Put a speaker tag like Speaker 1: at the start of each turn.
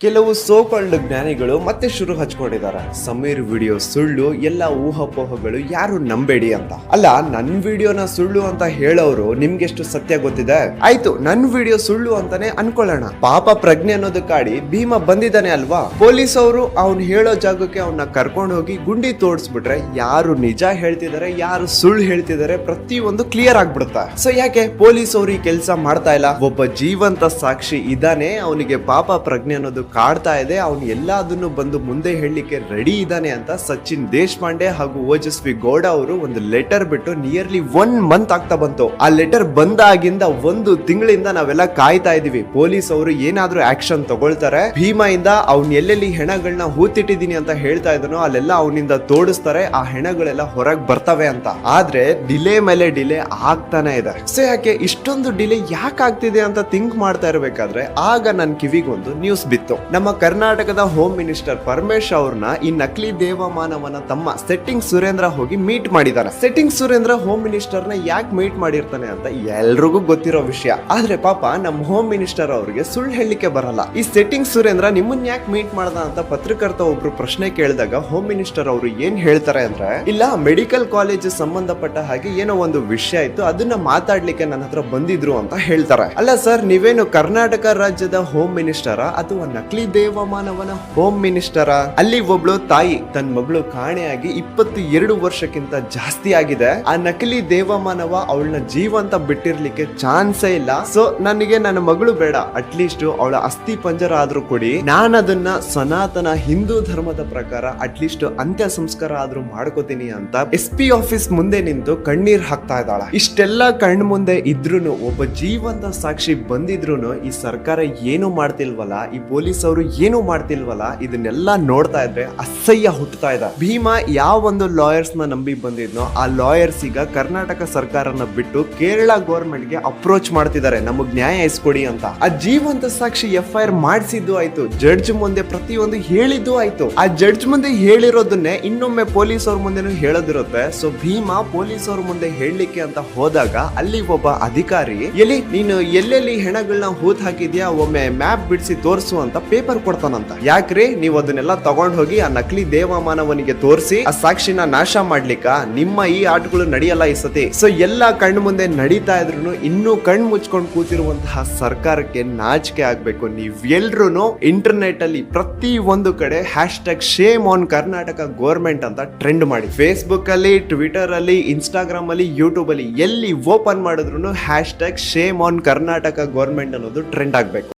Speaker 1: ಕೆಲವು ಸೋಕಾಲ್ಡ್ ಜ್ಞಾನಿಗಳು ಮತ್ತೆ ಶುರು ಹಚ್ಕೊಂಡಿದ್ದಾರೆ. ಸಮೀರ್ ವಿಡಿಯೋ ಸುಳ್ಳು, ಎಲ್ಲ ಊಹಾಪೋಹಗಳು, ಯಾರು ನಂಬೇಡಿ ಅಂತ. ಅಲ್ಲ, ನನ್ ವಿಡಿಯೋನ ಸುಳ್ಳು ಅಂತ ಹೇಳೋರು ನಿಮ್ಗೆಷ್ಟು ಸತ್ಯ ಗೊತ್ತಿದೆ? ಆಯ್ತು, ನನ್ ವಿಡಿಯೋ ಸುಳ್ಳು ಅಂತಾನೆ ಅನ್ಕೊಳ್ಳೋಣ. ಪಾಪ ಪ್ರಜ್ಞೆ ಅನ್ನೋದು ಕಾಡಿ ಭೀಮ ಬಂದಿದ್ದಾನೆ ಅಲ್ವಾ? ಪೊಲೀಸ್ ಅವರು ಅವ್ನು ಹೇಳೋ ಜಾಗಕ್ಕೆ ಅವನ್ನ ಕರ್ಕೊಂಡು ಹೋಗಿ ಗುಂಡಿ ತೋಡ್ಸ್ಬಿಟ್ರೆ ಯಾರು ನಿಜ ಹೇಳ್ತಿದ್ದಾರೆ, ಯಾರು ಸುಳ್ಳು ಹೇಳ್ತಿದ್ದಾರೆ ಪ್ರತಿಯೊಂದು ಕ್ಲಿಯರ್ ಆಗ್ಬಿಡುತ್ತೆ. ಸೊ ಯಾಕೆ ಪೊಲೀಸ್ ಅವರು ಈ ಕೆಲಸ ಮಾಡ್ತಾ ಇಲ್ಲ? ಒಬ್ಬ ಜೀವಂತ ಸಾಕ್ಷಿ ಇದ್ದಾನೆ, ಅವನಿಗೆ ಪಾಪ ಪ್ರಜ್ಞೆ ಅನ್ನೋದು ಕಾಡ್ತಾ ಇದೆ, ಅವನು ಎಲ್ಲದನ್ನು ಬಂದು ಮುಂದೆ ಹೇಳಲಿಕ್ಕೆ ರೆಡಿ ಇದ್ದಾನೆ ಅಂತ ಸಚಿನ್ ದೇಶಪಾಂಡೆ ಹಾಗೂ ಓಜಸ್ವಿ ಗೌಡ ಅವರು ಒಂದು ಲೆಟರ್ ಬಿಟ್ಟು ನಿಯರ್ಲಿ 1 ಮಂತ್ ಆಗ್ತಾ ಬಂತು. ಆ ಲೆಟರ್ ಬಂದಾಗಿಂದ 1 ತಿಂಗಳಿಂದ ನಾವೆಲ್ಲ ಕಾಯ್ತಾ ಇದೀವಿ. ಪೊಲೀಸ್ ಅವರು ಏನಾದ್ರೂ ಆಕ್ಷನ್ ತಗೊಳ್ತಾರೆ, ಭೀಮಾ ಇಂದ ಅವ್ನ್ ಎಲ್ಲೆಲ್ಲಿ ಹೆಣಗಳನ್ನ ಹೂತಿಟ್ಟಿದೀನಿ ಅಂತ ಹೇಳ್ತಾ ಇದನೋ ಅಲ್ಲೆಲ್ಲ ಅವನಿಂದ ತೋಡಿಸ್ತಾರೆ, ಆ ಹೆಣಗಳೆಲ್ಲ ಹೊರಗೆ ಬರ್ತವೆ ಅಂತ. ಆದ್ರೆ ಡಿಲೇ ಮೇಲೆ ಡಿಲೇ ಆಗ್ತಾನೆ ಇದೆ. ಸೊ ಯಾಕೆ ಇಷ್ಟೊಂದು ಡಿಲೇ ಯಾಕೆ ಆಗ್ತಿದೆ ಅಂತ ಥಿಂಕ್ ಮಾಡ್ತಾ ಇರ್ಬೇಕಾದ್ರೆ ಆಗ ನನ್ ಕಿವಿಗೊಂದು ನ್ಯೂಸ್ ಬಿತ್ತು. ನಮ್ಮ ಕರ್ನಾಟಕದ ಹೋಮ್ ಮಿನಿಸ್ಟರ್ ಪರಮೇಶ್ ಅವ್ರನ್ನ ಈ ನಕಲಿ ದೇವಮಾನವನ ತಮ್ಮ ಸೆಟ್ಟಿಂಗ್ ಸುರೇಂದ್ರ ಹೋಗಿ ಮೀಟ್ ಮಾಡಿದಾರೆ. ಸೆಟ್ಟಿಂಗ್ ಸುರೇಂದ್ರ ಹೋಮ್ ಮಿನಿಸ್ಟರ್ ನ ಯಾಕೆ ಮೀಟ್ ಮಾಡಿರ್ತಾನೆ ಅಂತ ಎಲ್ರಿಗೂ ಗೊತ್ತಿರೋ ವಿಷಯ. ಆದ್ರೆ ಪಾಪ ನಮ್ಮ ಹೋಮ್ ಮಿನಿಸ್ಟರ್ ಅವ್ರಿಗೆ ಸುಳ್ಳು ಹೇಳಲಿಕ್ಕೆ ಬರಲ್ಲ. ಈ ಸೆಟ್ಟಿಂಗ್ ಸುರೇಂದ್ರ ನಿಮ್ಮನ್ನ ಯಾಕೆ ಮೀಟ್ ಮಾಡ್ದ ಅಂತ ಪತ್ರಕರ್ತ ಒಬ್ರು ಪ್ರಶ್ನೆ ಕೇಳಿದಾಗ ಹೋಮ್ ಮಿನಿಸ್ಟರ್ ಅವರು ಏನ್ ಹೇಳ್ತಾರೆ ಅಂದ್ರೆ, ಇಲ್ಲ ಮೆಡಿಕಲ್ ಕಾಲೇಜ್ ಸಂಬಂಧಪಟ್ಟ ಹಾಗೆ ಏನೋ ಒಂದು ವಿಷಯ ಇತ್ತು, ಅದನ್ನ ಮಾತಾಡ್ಲಿಕ್ಕೆ ನನ್ನ ಹತ್ರ ಬಂದಿದ್ರು ಅಂತ ಹೇಳ್ತಾರೆ. ಅಲ್ಲ ಸರ್, ನೀವೇನು ಕರ್ನಾಟಕ ರಾಜ್ಯದ ಹೋಮ್ ಮಿನಿಸ್ಟರ ಅಥವಾ ನಕಲಿ ದೇವಮಾನವನ ಹೋಮ್ ಮಿನಿಸ್ಟರ? ಅಲ್ಲಿ ಒಬ್ಳು ತಾಯಿ ತನ್ನ ಮಗಳು ಕಾಣೆಯಾಗಿ 22 ವರ್ಷಕ್ಕಿಂತ ಜಾಸ್ತಿ ಆಗಿದೆ. ಆ ನಕಲಿ ದೇವಮಾನವ ಅವಳನ್ನ ಜೀವಂತ ಬಿಟ್ಟಿರ್ಲಿಕ್ಕೆ ಚಾನ್ಸೇ ಇಲ್ಲ. ಸೊ ನನಗೆ ನನ್ನ ಮಗಳು ಬೇಡ, ಅಟ್ಲೀಸ್ಟ್ ಅವಳ ಅಸ್ಥಿ ಪಂಜರ ಆದ್ರೂ ಕೊಡಿ, ನಾನು ಅದನ್ನ ಸನಾತನ ಹಿಂದೂ ಧರ್ಮದ ಪ್ರಕಾರ ಅಟ್ಲೀಸ್ಟ್ ಅಂತ್ಯ ಸಂಸ್ಕಾರ ಆದ್ರೂ ಮಾಡ್ಕೋತೀನಿ ಅಂತ SP ಆಫೀಸ್ ಮುಂದೆ ನಿಂತು ಕಣ್ಣೀರ್ ಹಾಕ್ತಾ ಇದ್ದಾಳೆ. ಇಷ್ಟೆಲ್ಲ ಕಣ್ಣು ಮುಂದೆ ಇದ್ರೂನು, ಒಬ್ಬ ಜೀವಂತ ಸಾಕ್ಷಿ ಬಂದಿದ್ರೂನು ಈ ಸರ್ಕಾರ ಏನು ಮಾಡ್ತಿಲ್ವಲ್ಲ, ಈ ಪೊಲೀಸ್ ಅವರು ಏನು ಮಾಡ್ತಿಲ್ವಲ್ಲ, ಇದನ್ನೆಲ್ಲ ನೋಡ್ತಾ ಇದ್ರೆ ಅಸಹ್ಯ ಹುಟ್ಟುತ್ತಾ ಇದೆ. ಭೀಮಾ ಯಾವ ಒಂದು ಲಾಯರ್ಸ್ ನ ನಂಬಿ ಬಂದಿದ್ನೋ ಆ ಲಾಯರ್ಸ್ ಈಗ ಕರ್ನಾಟಕ ಸರ್ಕಾರನ ಬಿಟ್ಟು ಕೇರಳ ಗವರ್ಮೆಂಟ್ ಗೆ ಅಪ್ರೋಚ್ ಮಾಡ್ತಿದ್ದಾರೆ, ನಮಗ್ ನ್ಯಾಯ ಇಸ್ಕೊಡಿ ಅಂತ. ಆ ಜೀವಂತ ಸಾಕ್ಷಿ FIR ಮಾಡಿಸಿದ್ದು ಆಯ್ತು, ಜಡ್ಜ್ ಮುಂದೆ ಪ್ರತಿಯೊಂದು ಹೇಳಿದ್ದು ಆಯ್ತು. ಆ ಜಡ್ಜ್ ಮುಂದೆ ಹೇಳಿರೋದನ್ನೇ ಇನ್ನೊಮ್ಮೆ ಪೊಲೀಸ್ ಅವ್ರ ಮುಂದೆನೂ ಹೇಳೋದಿರುತ್ತೆ. ಸೊ ಭೀಮಾ ಪೊಲೀಸ್ ಅವ್ರ ಮುಂದೆ ಹೇಳಲಿಕ್ಕೆ ಅಂತ ಹೋದಾಗ ಅಲ್ಲಿ ಒಬ್ಬ ಅಧಿಕಾರಿ, ಎಲ್ಲಿ ನೀನು ಎಲ್ಲೆಲ್ಲಿ ಹೆಣಗಳನ್ನ ಹೂತ್ ಹಾಕಿದ್ಯಾ ಒಮ್ಮೆ ಮ್ಯಾಪ್ ಬಿಡಿಸಿ ತೋರಿಸು ಅಂತ ಪೇಪರ್ ಕೊಡ್ತಾನಂತ. ಯಾಕ್ರಿ ನೀವು ಅದನ್ನೆಲ್ಲ ತಗೊಂಡ್ ಹೋಗಿ ಆ ನಕಲಿ ದೇವಮಾನವನಿಗೆ ತೋರಿಸಿ ಆ ಸಾಕ್ಷಿನ ನಾಶ ಮಾಡ್ಲಿಕ್ಕ? ನಿಮ್ಮ ಈ ಆಟಗಳು ನಡೆಯಲ್ಲ ಈ ಸತಿ. ಸೊ ಎಲ್ಲ ಕಣ್ಣು ಮುಂದೆ ನಡೀತಾ ಇದ್ರು ಇನ್ನೂ ಕಣ್ಣು ಮುಚ್ಕೊಂಡು ಕೂತಿರುವಂತಹ ಸರ್ಕಾರಕ್ಕೆ ನಾಚಿಕೆ ಆಗ್ಬೇಕು. ನೀವೆಲ್ರೂ ಇಂಟರ್ನೆಟ್ ಅಲ್ಲಿ ಪ್ರತಿ ಒಂದು ಕಡೆ #shame on ಕರ್ನಾಟಕ ಗವರ್ಮೆಂಟ್ ಅಂತ ಟ್ರೆಂಡ್ ಮಾಡಿ. ಫೇಸ್ಬುಕ್ ಅಲ್ಲಿ, ಟ್ವಿಟರ್ ಅಲ್ಲಿ, ಇನ್ಸ್ಟಾಗ್ರಾಮ್ ಅಲ್ಲಿ, ಯೂಟ್ಯೂಬ್ ಅಲ್ಲಿ ಎಲ್ಲಿ ಓಪನ್ ಮಾಡಿದ್ರು #shame on ಕರ್ನಾಟಕ ಗವರ್ಮೆಂಟ್ ಅನ್ನೋದು ಟ್ರೆಂಡ್ ಆಗ್ಬೇಕು.